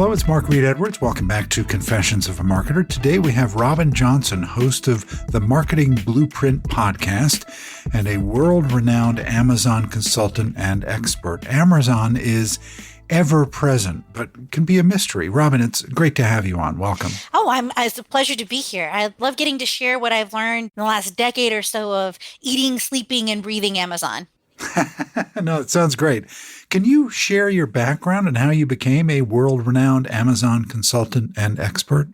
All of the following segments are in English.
Hello, it's Mark Reed Edwards. Welcome back to Confessions of a Marketer. Today we have Robin Johnson, host of the Marketing Blueprint podcast and a world-renowned Amazon consultant and expert. Amazon is ever present, but can be a mystery. Robin, it's great to have you on. Welcome. It's a pleasure to be here. I love getting to share what I've learned in the last decade or so of eating, sleeping, and breathing Amazon. No, it sounds great. Can you share your background and how you became a world-renowned Amazon consultant and expert?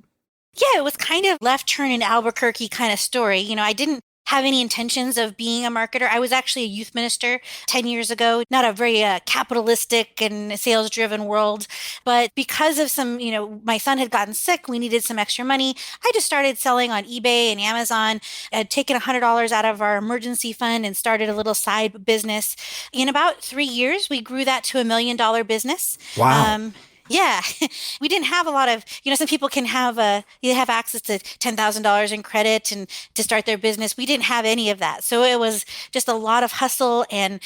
Yeah, it was kind of left turn in Albuquerque kind of story. I didn't have any intentions of being a marketer. I was actually a youth minister 10 years ago, not a very capitalistic and sales-driven world. But because of some, my son had gotten sick, we needed some extra money. I just started selling on eBay and Amazon. I'd taken $100 out of our emergency fund and started a little side business. In about 3 years, we grew that to $1 million business. Wow. Yeah, we didn't have a lot of, some people can have they have access to $10,000 in credit and to start their business. We didn't have any of that. So it was just a lot of hustle and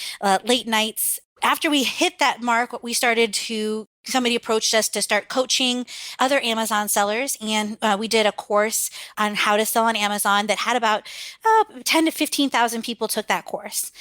late nights. After we hit that mark, somebody approached us to start coaching other Amazon sellers. And we did a course on how to sell on Amazon that had about 10 to 15,000 people took that course.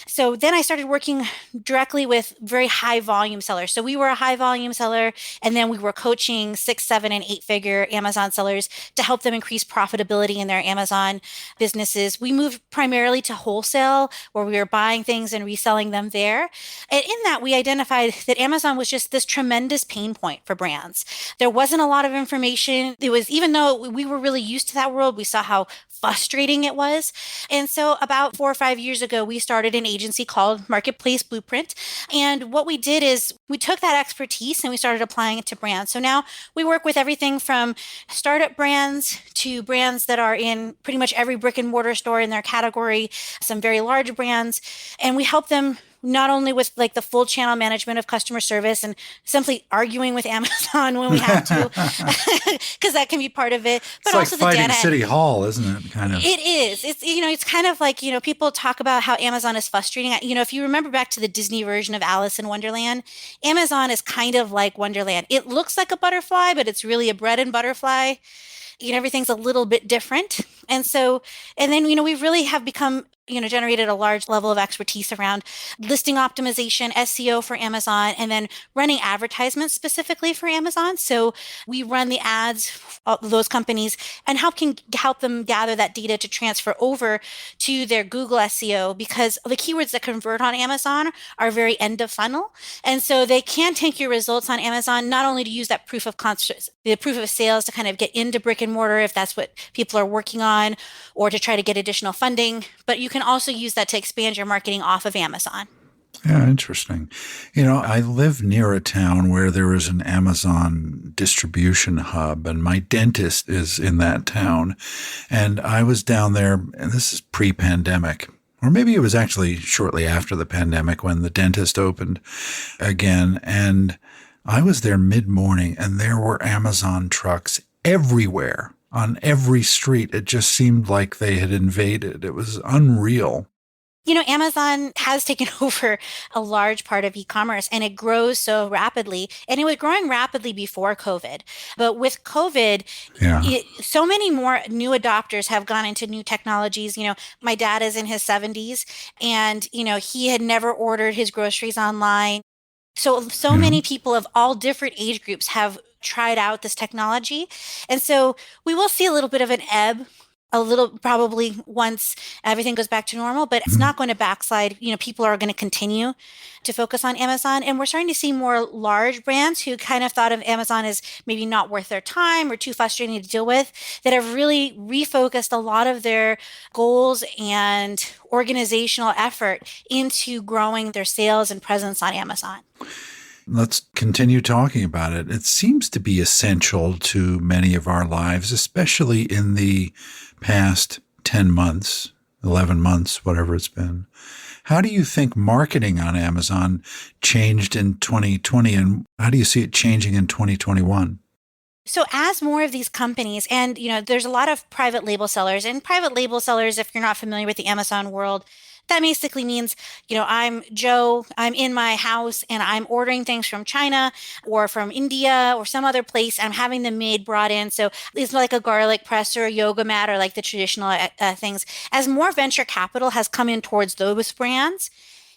So then I started working directly with very high volume sellers. So we were a high volume seller, and then we were coaching 6, 7, and 8 figure Amazon sellers to help them increase profitability in their Amazon businesses. We moved primarily to wholesale, where we were buying things and reselling them there. And in that, we identified that Amazon was just this tremendous pain point for brands. There wasn't a lot of information. Even though we were really used to that world, we saw how frustrating it was. And so about 4 or 5 years ago, we started an agency called Marketplace Blueprint. And what we did is we took that expertise and we started applying it to brands. So now we work with everything from startup brands to brands that are in pretty much every brick and mortar store in their category, some very large brands. And we help them not only with like the full channel management of customer service and simply arguing with Amazon when we have to, because that can be part of it. But it's also like the fighting data. City Hall, isn't it? Kind of. It is. It's kind of like, people talk about how Amazon is frustrating. If you remember back to the Disney version of Alice in Wonderland, Amazon is kind of like Wonderland. It looks like a butterfly, but it's really a bread and butterfly. Everything's a little bit different. And then, we really have become, generated a large level of expertise around listing optimization, SEO for Amazon, and then running advertisements specifically for Amazon. So we run the ads of those companies and help them gather that data to transfer over to their Google SEO, because the keywords that convert on Amazon are very end of funnel. And so they can take your results on Amazon, not only to use that proof of sales to kind of get into brick and mortar if that's what people are working on, or to try to get additional funding, but you can also use that to expand your marketing off of Amazon. Yeah, interesting. I live near a town where there is an Amazon distribution hub, and my dentist is in that town. And I was down there, and this is pre-pandemic, or maybe it was actually shortly after the pandemic when the dentist opened again. And I was there mid-morning, and there were Amazon trucks everywhere. On every street, it just seemed like they had invaded. It was unreal. Amazon has taken over a large part of e-commerce, and it grows so rapidly. And it was growing rapidly before COVID. But with COVID, so many more new adopters have gone into new technologies. My dad is in his 70s, and, he had never ordered his groceries online. So many people of all different age groups have tried out this technology. And so we will see a little bit of an ebb, probably once everything goes back to normal, but it's not going to backslide. People are going to continue to focus on Amazon. And we're starting to see more large brands who kind of thought of Amazon as maybe not worth their time or too frustrating to deal with, that have really refocused a lot of their goals and organizational effort into growing their sales and presence on Amazon. Let's continue talking about it. It seems to be essential to many of our lives, especially in the past 10 months, 11 months, whatever it's been. How do you think marketing on Amazon changed in 2020, and how do you see it changing in 2021? So as more of these companies, and there's a lot of private label sellers, and private label sellers, if you're not familiar with the Amazon world, That basically means, I'm Joe, I'm in my house and I'm ordering things from China or from India or some other place. I'm having them made, brought in. So it's like a garlic press or a yoga mat or like the traditional things. As more venture capital has come in towards those brands,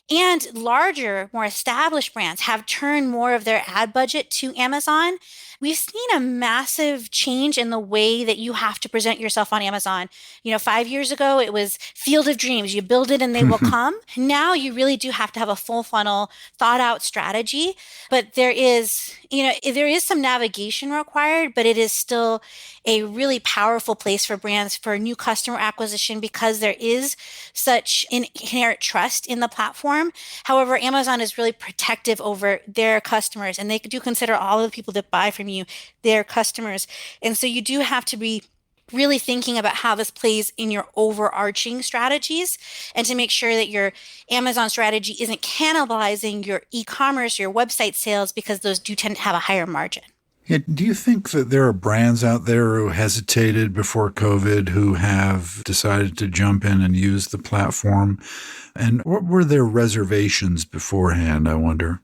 and larger, more established brands have turned more of their ad budget to Amazon. We've seen a massive change in the way that you have to present yourself on Amazon. 5 years ago, it was field of dreams. You build it and they will come. Now you really do have to have a full funnel, thought out strategy. But there is some navigation required, but it is still a really powerful place for brands for new customer acquisition because there is such inherent trust in the platform. However, Amazon is really protective over their customers, and they do consider all of the people that buy from you their customers. And so you do have to be really thinking about how this plays in your overarching strategies and to make sure that your Amazon strategy isn't cannibalizing your e-commerce, your website sales, because those do tend to have a higher margin. Yeah, do you think that there are brands out there who hesitated before COVID who have decided to jump in and use the platform? And what were their reservations beforehand, I wonder?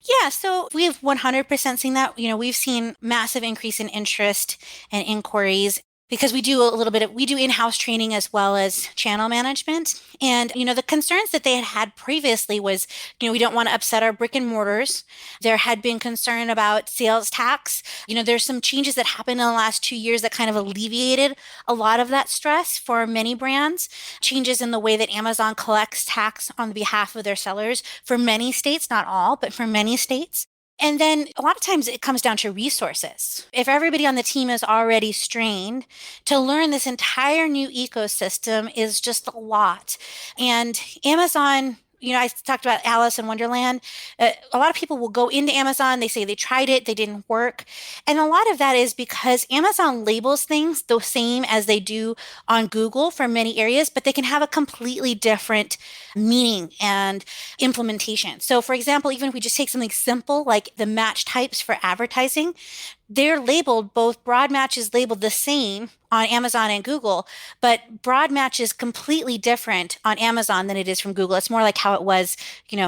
Yeah, so we've 100% seen that. We've seen massive increase in interest and inquiries because we do in-house training as well as channel management. And, the concerns that they had had previously was, we don't want to upset our brick and mortars. There had been concern about sales tax. There's some changes that happened in the last 2 years that kind of alleviated a lot of that stress for many brands. Changes in the way that Amazon collects tax on behalf of their sellers for many states, not all, but for many states. And then a lot of times it comes down to resources. If everybody on the team is already strained, to learn this entire new ecosystem is just a lot. And Amazon, I talked about Alice in Wonderland. A lot of people will go into Amazon. They say they tried it, they didn't work. And a lot of that is because Amazon labels things the same as they do on Google for many areas, but they can have a completely different meaning and implementation. So, for example, even if we just take something simple like the match types for advertising, they're labeled, both broad match is labeled the same on Amazon and Google, but broad match is completely different on Amazon than it is from Google. It's more like how it was,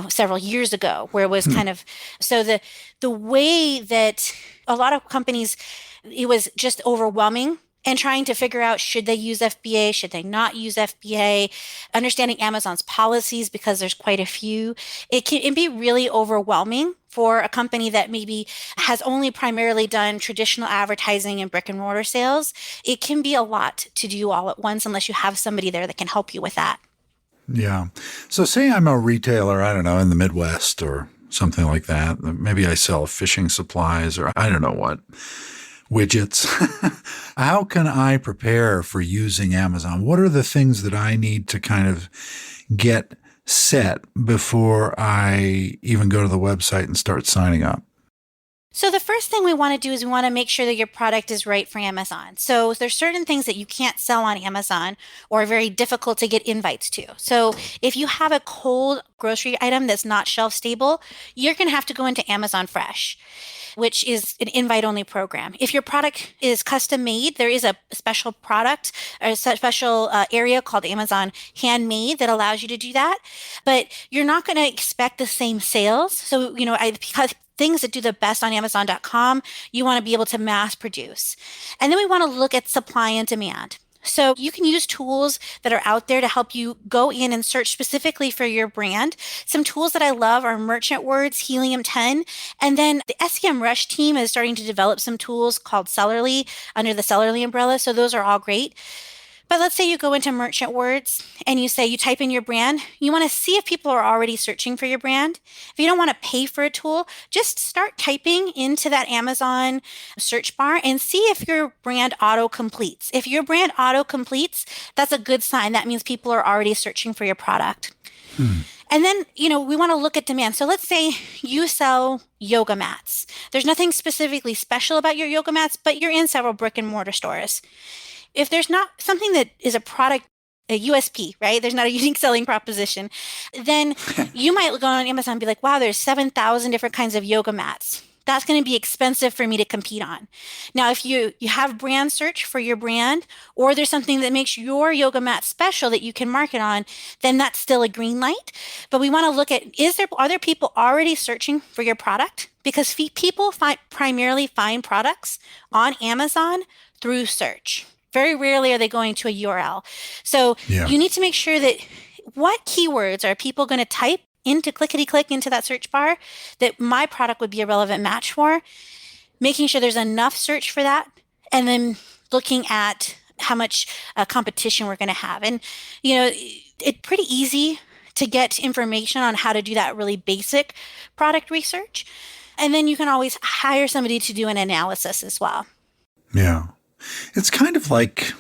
several years ago, where it was kind of, so the way that a lot of companies, it was just overwhelming and trying to figure out, should they use FBA? Should they not use FBA? Understanding Amazon's policies, because there's quite a few. It can be really overwhelming for a company that maybe has only primarily done traditional advertising and brick and mortar sales. It can be a lot to do all at once unless you have somebody there that can help you with that. Yeah. So say I'm a retailer, I don't know, in the Midwest or something like that. Maybe I sell fishing supplies or I don't know what. Widgets. How can I prepare for using Amazon? What are the things that I need to kind of get set before I even go to the website and start signing up? So the first thing we want to do is we want to make sure that your product is right for Amazon. So there's certain things that you can't sell on Amazon or are very difficult to get invites to. So if you have a cold grocery item that's not shelf stable, you're going to have to go into Amazon Fresh, which is an invite-only program. If your product is custom made, there is a special product or a special area called Amazon Handmade that allows you to do that. But you're not going to expect the same sales. So, because things that do the best on Amazon.com, you want to be able to mass produce. And then we want to look at supply and demand. So you can use tools that are out there to help you go in and search specifically for your brand. Some tools that I love are Merchant Words, Helium 10, and then the SEMrush team is starting to develop some tools called Sellerly under the Sellerly umbrella. So those are all great. But let's say you go into Merchant Words and you type in your brand. You want to see if people are already searching for your brand. If you don't want to pay for a tool, just start typing into that Amazon search bar and see if your brand auto completes. If your brand auto completes, that's a good sign. That means people are already searching for your product. And then, we want to look at demand. So let's say you sell yoga mats. There's nothing specifically special about your yoga mats, but you're in several brick and mortar stores. If there's not something that is a product, a USP, right? There's not a unique selling proposition. Then you might go on Amazon and be like, wow, there's 7,000 different kinds of yoga mats. that's going to be expensive for me to compete on. Now, if you have brand search for your brand, or there's something that makes your yoga mat special that you can market on, then that's still a green light. But we want to look at, are there people already searching for your product? Because people primarily find products on Amazon through search. Very rarely are they going to a URL. So Yeah. you need to make sure that what keywords are people going to type into clickety click into that search bar that my product would be a relevant match for, making sure there's enough search for that, and then looking at how much competition we're going to have. And, it's pretty easy to get information on how to do that really basic product research. And then you can always hire somebody to do an analysis as well. Yeah. It's kind of like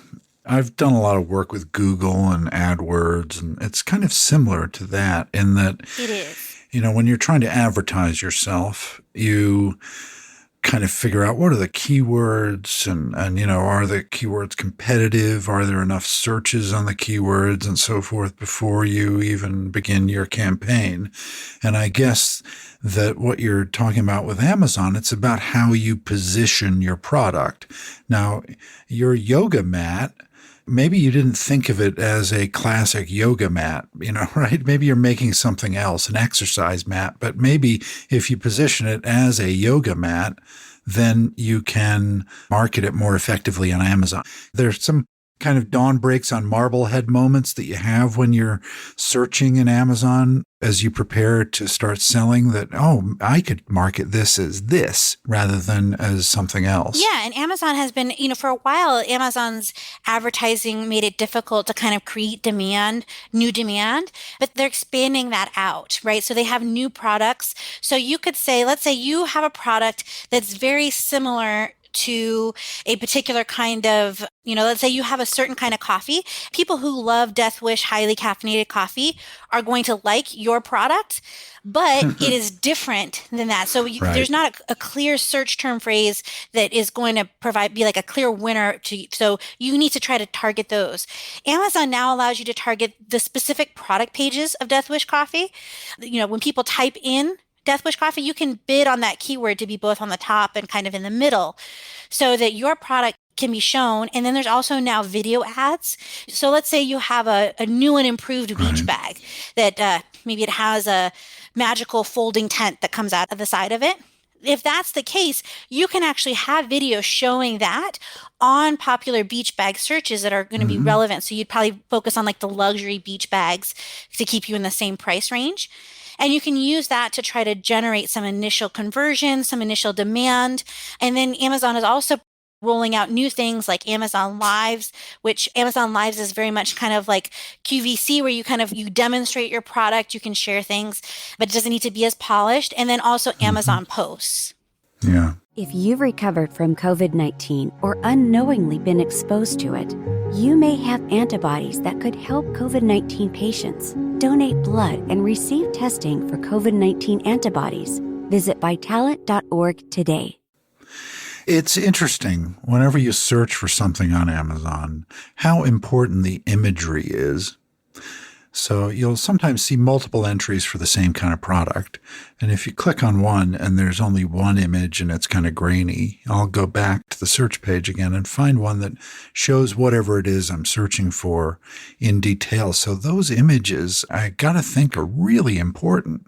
I've done a lot of work with Google and AdWords, and it's kind of similar to that in that It is. when you're trying to advertise yourself, you kind of figure out what are the keywords and are the keywords competitive? Are there enough searches on the keywords and so forth before you even begin your campaign? And I guess that what you're talking about with Amazon, it's about how you position your product. Now, your yoga mat, maybe you didn't think of it as a classic yoga mat, right? Maybe you're making something else, an exercise mat, but maybe if you position it as a yoga mat, then you can market it more effectively on Amazon. There's some kind of dawn breaks on Marblehead moments that you have when you're searching in Amazon as you prepare to start selling that, oh, I could market this as this rather than as something else. Yeah, and Amazon has been, for a while, Amazon's advertising made it difficult to kind of create new demand, but they're expanding that out, right? So they have new products. So you could say, let's say you have a product that's very similar to a particular kind of, let's say you have a certain kind of coffee. People who love Death Wish highly caffeinated coffee are going to like your product, but it is different than that. So Right. there's not a clear search term phrase that is going to be like a clear winner to you. So you need to try to target those. Amazon now allows you to target the specific product pages of Death Wish coffee. When people type in Death Wish coffee, you can bid on that keyword to be both on the top and kind of in the middle so that your product can be shown. And then there's also now video ads. So let's say you have a new and improved beach bag that maybe it has a magical folding tent that comes out of the side of it. If that's the case, you can actually have videos showing that on popular beach bag searches that are going to be relevant. So you'd probably focus on like the luxury beach bags to keep you in the same price range. And you can use that to try to generate some initial conversion, some initial demand. And then Amazon is also rolling out new things like Amazon Lives, which Amazon Lives is very much kind of like QVC, where you demonstrate your product, you can share things, but it doesn't need to be as polished. And then also Amazon Posts. Yeah. If you've recovered from COVID-19 or unknowingly been exposed to it, you may have antibodies that could help COVID-19 patients. Donate blood and receive testing for COVID-19 antibodies. Visit Vitalant.org today. It's interesting, whenever you search for something on Amazon, how important the imagery is. So you'll sometimes see multiple entries for the same kind of product. And if you click on one and there's only one image and it's kind of grainy, I'll go back to the search page again and find one that shows whatever it is I'm searching for in detail. So those images, I got to think, are really important.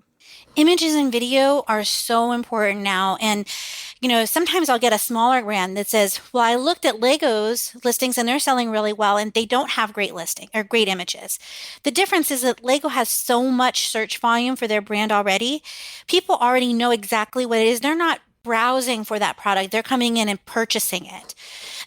Images and video are so important now. And, sometimes I'll get a smaller brand that says, well, I looked at Lego's listings and they're selling really well and they don't have great listing or great images. The difference is that Lego has so much search volume for their brand already. People already know exactly what it is. They're not browsing for that product. They're coming in and purchasing it.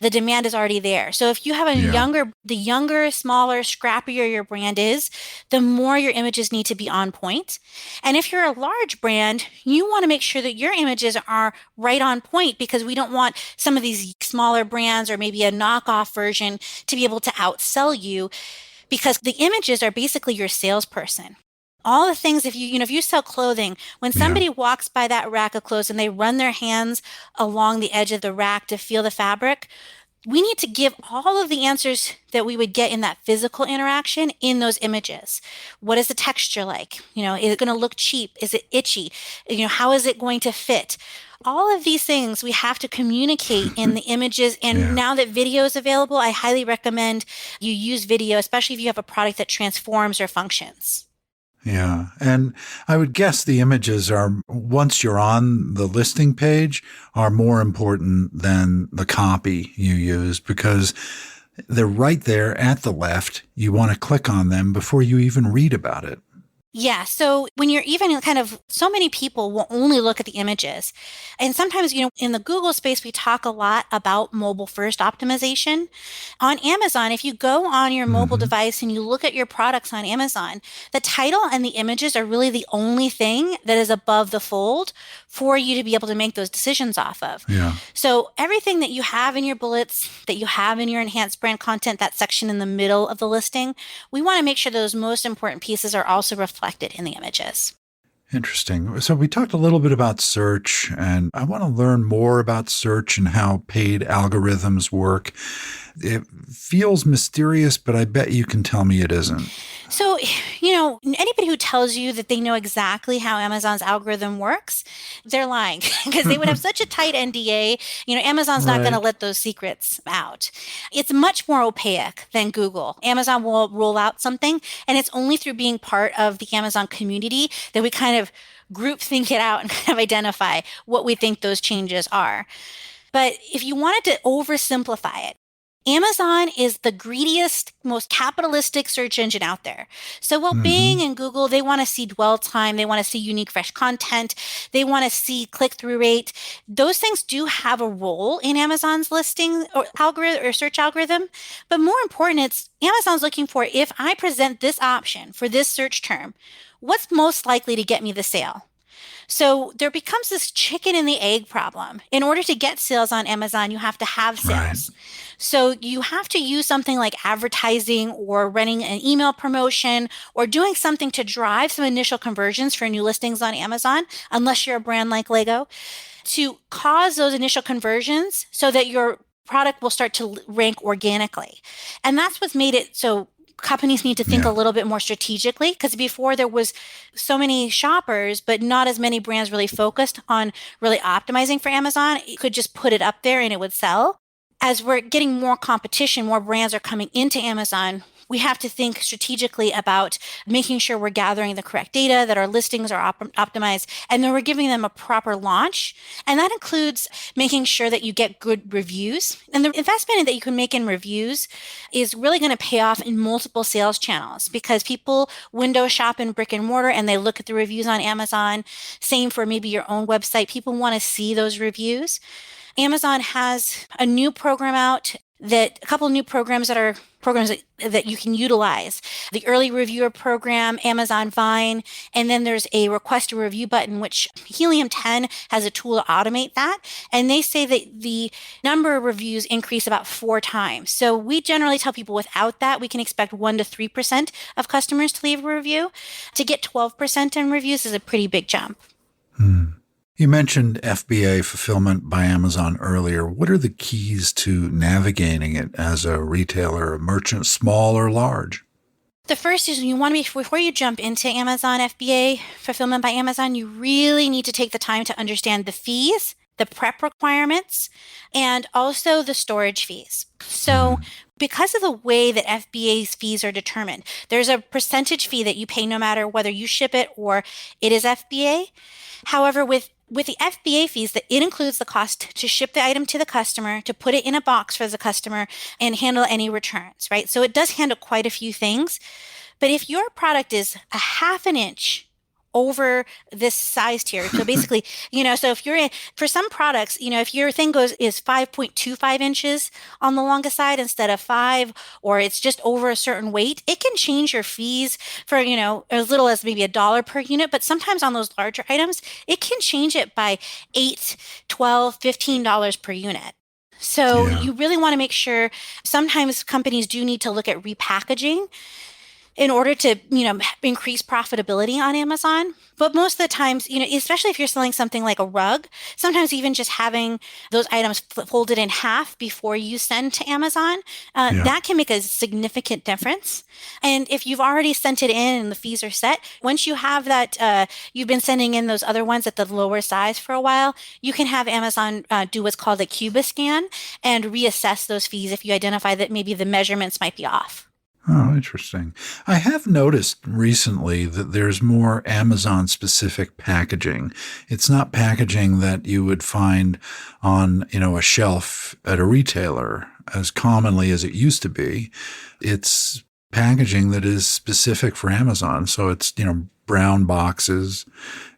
The demand is already there. So if you have the younger, smaller, scrappier your brand is, the more your images need to be on point. And if you're a large brand, you want to make sure that your images are right on point, because we don't want some of these smaller brands or maybe a knockoff version to be able to outsell you, because the images are basically your salesperson. All the things, if you sell clothing, when somebody walks by that rack of clothes and they run their hands along the edge of the rack to feel the fabric, we need to give all of the answers that we would get in that physical interaction in those images. What is the texture like? Is it going to look cheap? Is it itchy? How is it going to fit? All of these things we have to communicate in the images. And Yeah. now that video is available, I highly recommend you use video, especially if you have a product that transforms or functions. Yeah. And I would guess the images are, once you're on the listing page, are more important than the copy you use because they're right there at the left. You want to click on them before you even read about it. Yeah. So when you're even so many people will only look at the images. And sometimes, in the Google space, we talk a lot about mobile first optimization. On Amazon, if you go on your mobile device and you look at your products on Amazon, the title and the images are really the only thing that is above the fold for you to be able to make those decisions off of. Yeah. So everything that you have in your bullets, that you have in your enhanced brand content, that section in the middle of the listing, we want to make sure those most important pieces are also reflected in the images. Interesting. So we talked a little bit about search, and I want to learn more about search and how paid algorithms work. It feels mysterious, but I bet you can tell me it isn't. So, anybody who tells you that they know exactly how Amazon's algorithm works, they're lying because they would have such a tight NDA. Amazon's not going to Right. let those secrets out. It's much more opaque than Google. Amazon will roll out something, and it's only through being part of the Amazon community that we kind of group think it out and kind of identify what we think those changes are. But if you wanted to oversimplify it, Amazon is the greediest, most capitalistic search engine out there. So while Bing and Google, they want to see dwell time, they want to see unique, fresh content, they want to see click-through rate. Those things do have a role in Amazon's listing or algorithm or search algorithm. But more important, it's Amazon's looking for, if I present this option for this search term, what's most likely to get me the sale? So there becomes this chicken and the egg problem. In order to get sales on Amazon, you have to have sales. So you have to use something like advertising or running an email promotion or doing something to drive some initial conversions for new listings on Amazon, unless you're a brand like Lego, to cause those initial conversions so that your product will start to rank organically. And that's what's made it so companies need to think a little bit more strategically, because before there was so many shoppers, but not as many brands really focused on really optimizing for Amazon. You could just put it up there and it would sell. As we're getting more competition, more brands are coming into Amazon, we have to think strategically about making sure we're gathering the correct data, that our listings are optimized, and then we're giving them a proper launch. And that includes making sure that you get good reviews. And the investment that you can make in reviews is really going to pay off in multiple sales channels, because people window shop in brick and mortar and they look at the reviews on Amazon. Same for maybe your own website. People want to see those reviews. Amazon has a new program out, a couple of new programs that you can utilize. The early reviewer program, Amazon Vine, and then there's a request a review button, which Helium 10 has a tool to automate that. And they say that the number of reviews increase about 4 times. So we generally tell people without that, we can expect 1 to 3% of customers to leave a review. To get 12% in reviews is a pretty big jump. You mentioned FBA, Fulfillment by Amazon, earlier. What are the keys to navigating it as a retailer, a merchant, small or large? The first is before you jump into Amazon FBA, Fulfillment by Amazon, you really need to take the time to understand the fees, the prep requirements, and also the storage fees. So because of the way that FBA's fees are determined, there's a percentage fee that you pay no matter whether you ship it or it is FBA. However, with the FBA fees, that it includes the cost to ship the item to the customer, to put it in a box for the customer, and handle any returns, right? So it does handle quite a few things. But if your product is a half an inch over this size tier, so basically, so if you're for some products, if your thing is 5.25 inches on the longest side instead of 5, or it's just over a certain weight, it can change your fees for, as little as maybe $1 per unit. But sometimes on those larger items, it can change it by $8, $12, $15 per unit. So you really want to make sure. Sometimes companies do need to look at repackaging. in order to, increase profitability on Amazon. But most of the times, especially if you're selling something like a rug, sometimes even just having those items folded in half before you send to Amazon, that can make a significant difference. And if you've already sent it in and the fees are set, once you have that, you've been sending in those other ones at the lower size for a while, you can have Amazon do what's called a Cubiscan and reassess those fees if you identify that maybe the measurements might be off. Oh, interesting. I have noticed recently that there's more Amazon-specific packaging. It's not packaging that you would find on, a shelf at a retailer as commonly as it used to be. It's packaging that is specific for Amazon. So it's, brown boxes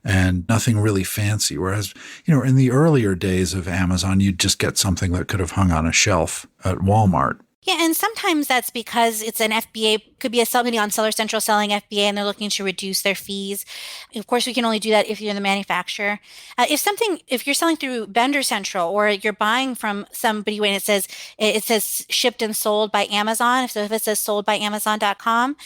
and nothing really fancy. Whereas, in the earlier days of Amazon, you'd just get something that could have hung on a shelf at Walmart. Yeah, and sometimes that's because it's an FBA, could be somebody on Seller Central selling FBA and they're looking to reduce their fees. Of course, we can only do that if you're the manufacturer. If you're selling through Vendor Central or you're buying from somebody when it says shipped and sold by Amazon, if it says sold by Amazon.com,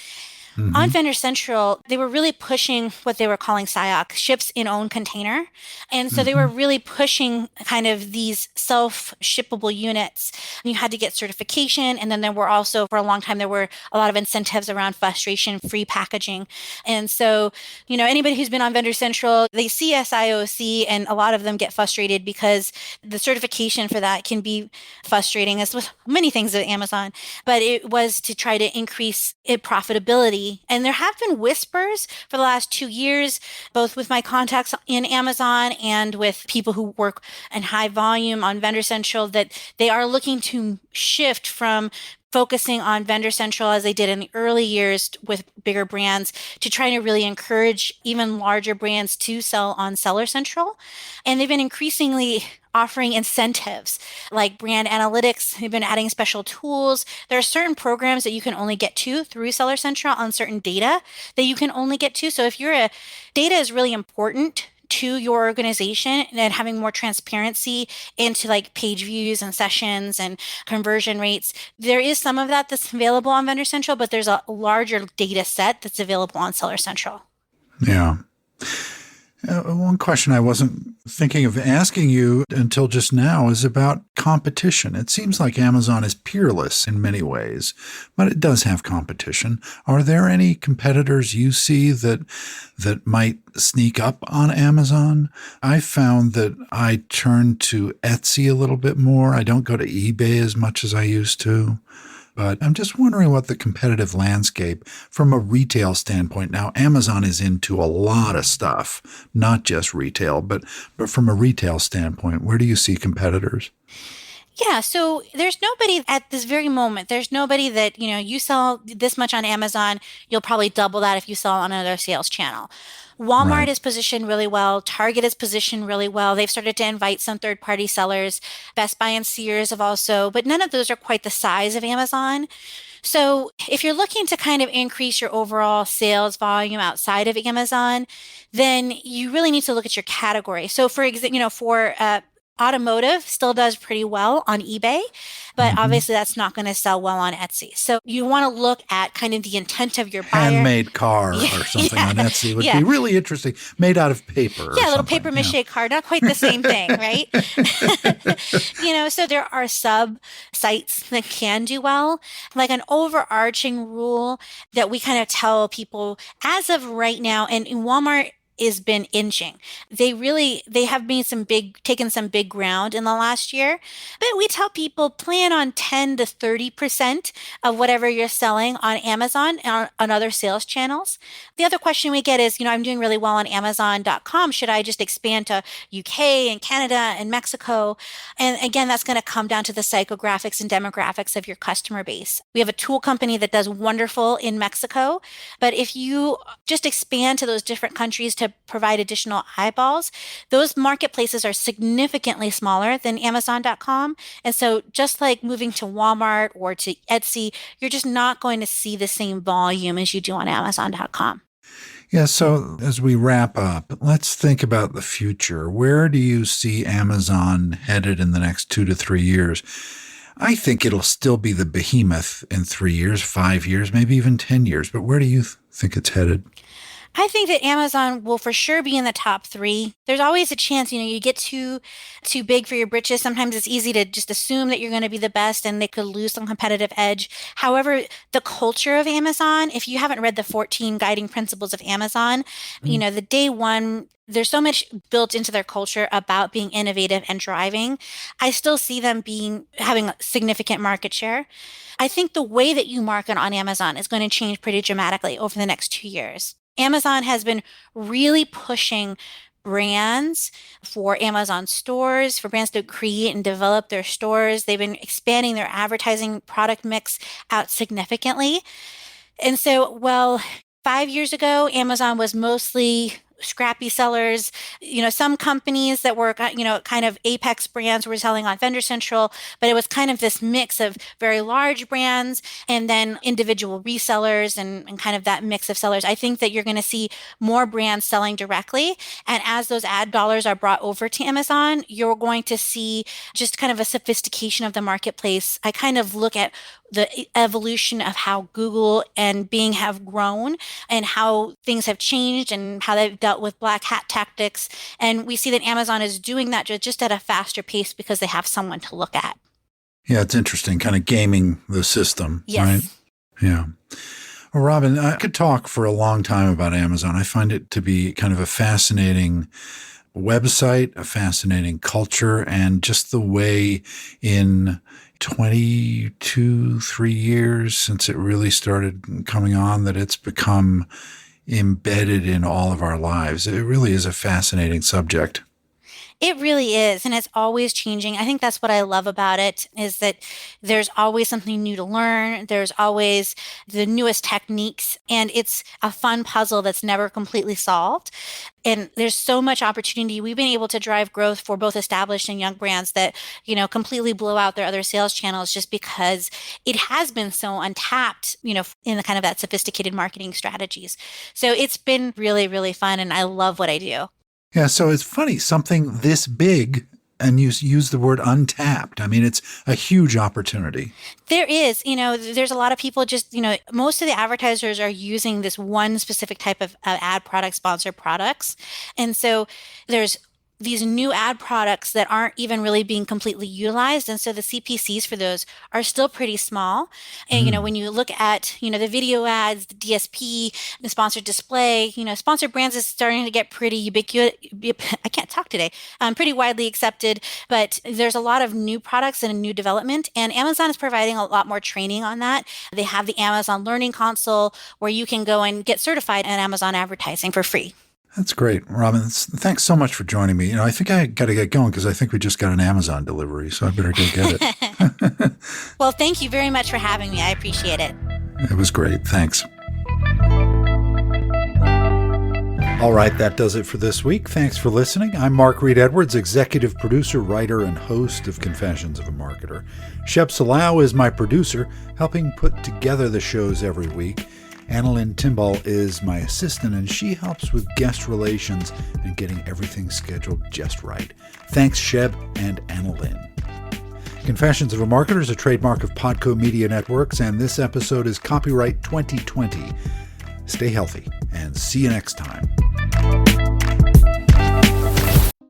on Vendor Central, they were really pushing what they were calling SIOC, ships in own container. And so they were really pushing kind of these self-shippable units. And you had to get certification. And then there were also, for a long time, there were a lot of incentives around frustration-free packaging. And so, anybody who's been on Vendor Central, they see SIOC and a lot of them get frustrated because the certification for that can be frustrating, as with many things at Amazon. But it was to try to increase profitability. And there have been whispers for the last 2 years, both with my contacts in Amazon and with people who work in high volume on Vendor Central, that they are looking to shift from focusing on Vendor Central as they did in the early years with bigger brands to trying to really encourage even larger brands to sell on Seller Central. And they've been increasingly offering incentives like brand analytics. They've been adding special tools. There are certain programs that you can only get to through Seller Central on certain data that you can only get to. So if data is really important to your organization, and having more transparency into like page views and sessions and conversion rates. There is some of that that's available on Vendor Central, but there's a larger data set that's available on Seller Central. Yeah. One question I wasn't thinking of asking you until just now is about competition. It seems like Amazon is peerless in many ways, but it does have competition. Are there any competitors you see that might sneak up on Amazon? I found that I turn to Etsy a little bit more. I don't go to eBay as much as I used to. But I'm just wondering what the competitive landscape from a retail standpoint. Now, Amazon is into a lot of stuff, not just retail, but from a retail standpoint, where do you see competitors? Yeah, so there's nobody at this very moment. There's nobody that, you sell this much on Amazon, you'll probably double that if you sell on another sales channel. Walmart is positioned really well. Target is positioned really well. They've started to invite some third-party sellers. Best Buy and Sears have also, but none of those are quite the size of Amazon. So if you're looking to kind of increase your overall sales volume outside of Amazon, then you really need to look at your category. So for example, for automotive still does pretty well on eBay, but obviously that's not going to sell well on Etsy. So you want to look at kind of the intent of your buyer. Handmade car or something on Etsy would be really interesting, made out of paper. Yeah, a little paper mache car, not quite the same thing, right? So there are sub sites that can do well. Like an overarching rule that we kind of tell people as of right now, and in Walmart has been inching. They have taken some big ground in the last year, but we tell people plan on 10 to 30% of whatever you're selling on Amazon and on other sales channels. The other question we get is, I'm doing really well on Amazon.com. Should I just expand to UK and Canada and Mexico? And again, that's going to come down to the psychographics and demographics of your customer base. We have a tool company that does wonderful in Mexico, but if you just expand to those different countries to provide additional eyeballs, those marketplaces are significantly smaller than Amazon.com. And so just like moving to Walmart or to Etsy, you're just not going to see the same volume as you do on Amazon.com. Yeah, so as we wrap up, let's think about the future. Where do you see Amazon headed in the next 2 to 3 years? I think it'll still be the behemoth in 3 years, 5 years, maybe even 10 years. But where do you think it's headed? I think that Amazon will for sure be in the top three. There's always a chance, you get too big for your britches. Sometimes it's easy to just assume that you're going to be the best and they could lose some competitive edge. However, the culture of Amazon, if you haven't read the 14 guiding principles of Amazon, the day one, there's so much built into their culture about being innovative and driving. I still see them having a significant market share. I think the way that you market on Amazon is going to change pretty dramatically over the next 2 years. Amazon has been really pushing brands for Amazon stores, for brands to create and develop their stores. They've been expanding their advertising product mix out significantly. And so, 5 years ago, Amazon was mostly scrappy sellers. Some companies that were, kind of apex brands were selling on Vendor Central, but it was kind of this mix of very large brands and then individual resellers and kind of that mix of sellers. I think that you're going to see more brands selling directly. And as those ad dollars are brought over to Amazon, you're going to see just kind of a sophistication of the marketplace. I kind of look at the evolution of how Google and Bing have grown and how things have changed and how they've dealt with black hat tactics. And we see that Amazon is doing that just at a faster pace because they have someone to look at. Yeah, it's interesting, kind of gaming the system, yes. Right? Yeah. Well, Robin, I could talk for a long time about Amazon. I find it to be kind of a fascinating website, a fascinating culture, and just the way in 3 years since it really started coming on that it's become embedded in all of our lives. It really is a fascinating subject. It really is. And it's always changing. I think that's what I love about it is that there's always something new to learn. There's always the newest techniques, and it's a fun puzzle that's never completely solved. And there's so much opportunity. We've been able to drive growth for both established and young brands that, completely blow out their other sales channels just because it has been so untapped, in the kind of that sophisticated marketing strategies. So it's been really, really fun. And I love what I do. Yeah, so it's funny, something this big, and you use the word untapped. I mean, it's a huge opportunity. There is, there's a lot of people most of the advertisers are using this one specific type of ad product, sponsored products. And so there's these new ad products that aren't even really being completely utilized. And so the CPCs for those are still pretty small. And, when you look at, the video ads, the DSP, the sponsored display, sponsored brands is starting to get pretty ubiquitous. I can't talk today. Pretty widely accepted, but there's a lot of new products and new development. And Amazon is providing a lot more training on that. They have the Amazon Learning Console where you can go and get certified in Amazon advertising for free. That's great. Robin, thanks so much for joining me. I think I got to get going because I think we just got an Amazon delivery, so I better go get it. Well, thank you very much for having me. I appreciate it. It was great. Thanks. All right, that does it for this week. Thanks for listening. I'm Mark Reed Edwards, executive producer, writer, and host of Confessions of a Marketer. Sheb Salau is my producer, helping put together the shows every week. Annalyn Timball is my assistant, and she helps with guest relations and getting everything scheduled just right. Thanks, Sheb and Annalyn. Confessions of a Marketer is a trademark of Podco Media Networks, and this episode is copyright 2020. Stay healthy, and see you next time.